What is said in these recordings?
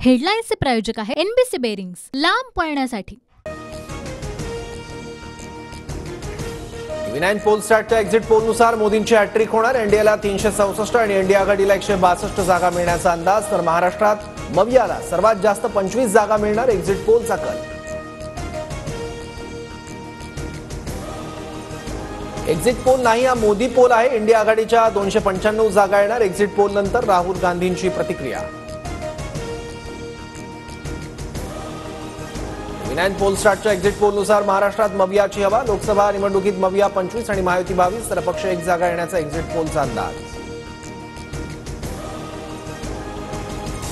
हेडलाईन्सचे प्रायोजक आहे NBC bearings, लांब पळण्यासाठी। टीव्ही 9 पोलस्टारच्या एक्झिट पोलनुसार मोदींची हॅट्रिक होणार। एनडीएला 367 आणि एनडीए आघाडीला 162 जागा मिळण्याचा अंदाज। तर महाराष्ट्रात मवियाला सर्वात जास्त 25 जागा मिळणार, एक्झिट पोलचा कल। एक्झिट पोल नाही, हा मोदी पोल आहे। इंडिया आघाडीच्या 295 जागा येणार। एक्झिट पोल नंतर राहुल गांधींची प्रतिक्रिया। टीव्ही 9 पोलस्टारच्या एक्झिट पोलनुसार महाराष्ट्रात मवियाची हवा। लोकसभा निवडणुकीत मविया 25 आणि महायुती 22 तर अपक्ष 1 जागा येण्याचा एक्झिट पोलचा अंदाज।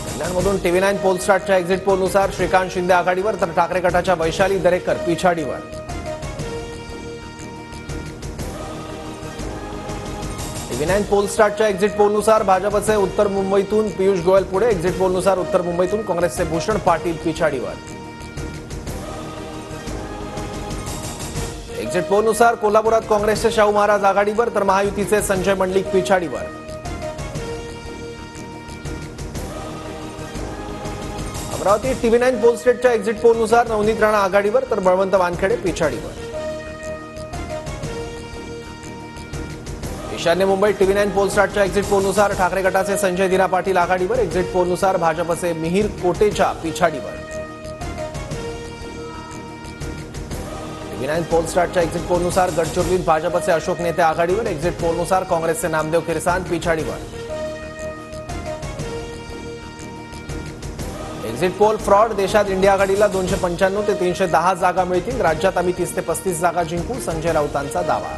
कल्याणमधून टीव्ही 9 पोलस्टारच्या एक्झिट पोलनुसार श्रीकांत शिंदे आघाडीवर तर ठाकरे गटाच्या वैशाली दरेकर पिछाडीवर। टीव्ही 9 पोलस्टारच्या एक्झिट पोलनुसार भाजपचे उत्तर मुंबईतून पियुष गोयल पुढे। एक्झिट पोलनुसार उत्तर मुंबईतून काँग्रेसचे भूषण पाटील पिछाडीवर। एक्झिट पोलनुसार कोल्हापुरात काँग्रेसचे शाहू महाराज आघाडीवर तर महायुतीचे संजय मंडलिक पिछाडीवर। अमरावती टीव्ही 9 पोलस्टेटच्या एक्झिट पोलनुसार नवनीत राणा आघाडीवर तर बळवंत वानखेडे पिछाडीवर। ईशान्य मुंबईत टीव्ही 9 पोलस्टारच्या एक्झिट पोलनुसार ठाकरे गटाचे संजय दिना पाटील आघाडीवर। एक्झिट पोलनुसार भाजपचे मिहिर कोटेचा पिछाडीवर। टीव्ही 9 पोलस्टारच्या एक्झिट पोलनुसार गडचिरोलीत भाजपचे अशोक नेते आघाडीवर। एक्झिट पोलनुसार काँग्रेसचे नामदेव किरसान पिछाडीवर। एक्झिट पोल फ्रॉड, देशात इंडिया आघाडीला 295 ते 310 जागा मिळतील। राज्यात आम्ही 30 ते 35 जागा जिंकू, संजय राऊतांचा दावा।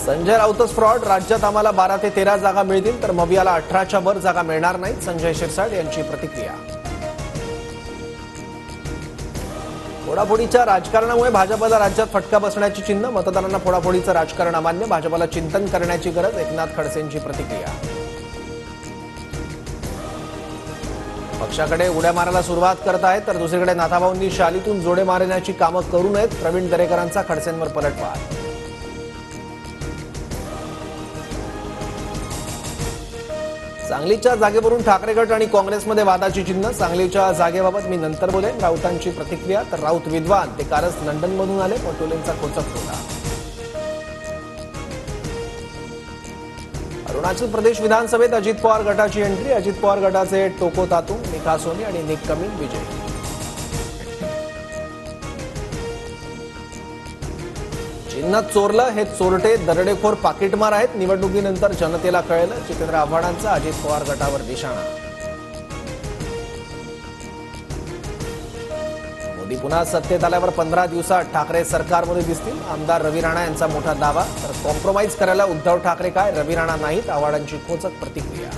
संजय राऊतच फ्रॉड, राज्यात आम्हाला 12 ते 13 जागा मिळतील तर मवियाला 18च्या वर जागा मिळणार नाहीत, संजय शिरसाट यांची प्रतिक्रिया। फोडाफोडीच्या राजकारणामुळे भाजपला राज्यात फटका बसण्याची चिन्ह, मतदारांना फोडाफोडीचं राजकारण अमान्य, भाजपला चिंतन करण्याची गरज, एकनाथ खडसेंची प्रतिक्रिया। पक्षाकडे उड्या मारायला सुरुवात करत आहेत तर दुसरीकडे नाथाभाऊंनी शालीतून जोडे मारण्याची कामं करू नयेत, प्रवीण दरेकरांचा खडसेंवर पलटवार। सांगलीच्या जागेवरून ठाकरे गट आणि काँग्रेसमध्ये वादाची चिन्ह, सांगलीच्या जागेबाबत मी नंतर बोलेन, राऊतांची प्रतिक्रिया। तर राऊत विद्वान, ते कालच लंडनमधून आले, पटोलेंचा खोचक टोला। अरुणाचल प्रदेश विधानसभेत अजित पवार गटाची एंट्री, अजित पवार गटाचे टोको तातू, निखा सोनी आणि निक कमिंग विजयी। चिन्ह चोरलं, हे चोरटे दरोडेखोर पाकिटमार आहेत, निवडणुकीनंतर जनतेला कळलं, जितेंद्र आव्हाडांचा अजित पवार गटावर निशाणा। मोदी पुन्हा सत्तेत आल्यावर 15 दिवसात ठाकरे सरकारमध्ये दिसतील, आमदार रवी राणा यांचा मोठा दावा। तर कॉम्प्रोमाइज करायला उद्धव ठाकरे काय, रवी राणा नाहीत, आव्हाडांची खोचक प्रतिक्रिया।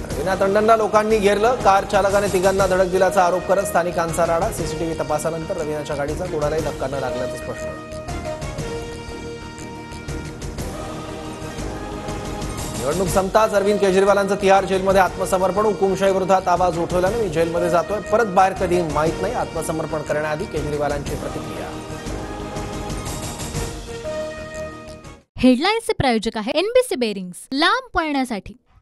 रवीना टंडनला लोकांनी घेरलं, कार चालकाने तिघांना धडक दिल्याचा आरोप करत स्थानिकांचा राडा, सीसीटीव्ही तपासानंतर रवीनाच्या गाडीचा कोणालाही धक्का न लागल्याचं स्पष्ट। निवडणूक संपताच अरविंद केजरीवालांचं तिहार जेलमध्ये आत्मसमर्पण, हुकुमशाही विरोधात आवाज उठवल्याने मी जेलमध्ये जातोय, परत बाहेर कधी माहीत नाही, आत्मसमर्पण करण्याआधी केजरीवालांची प्रतिक्रिया। हेडलाईन्सचे प्रायोजक आहे एनबीसी बेरिंग्स, लांब पळण्यासाठी।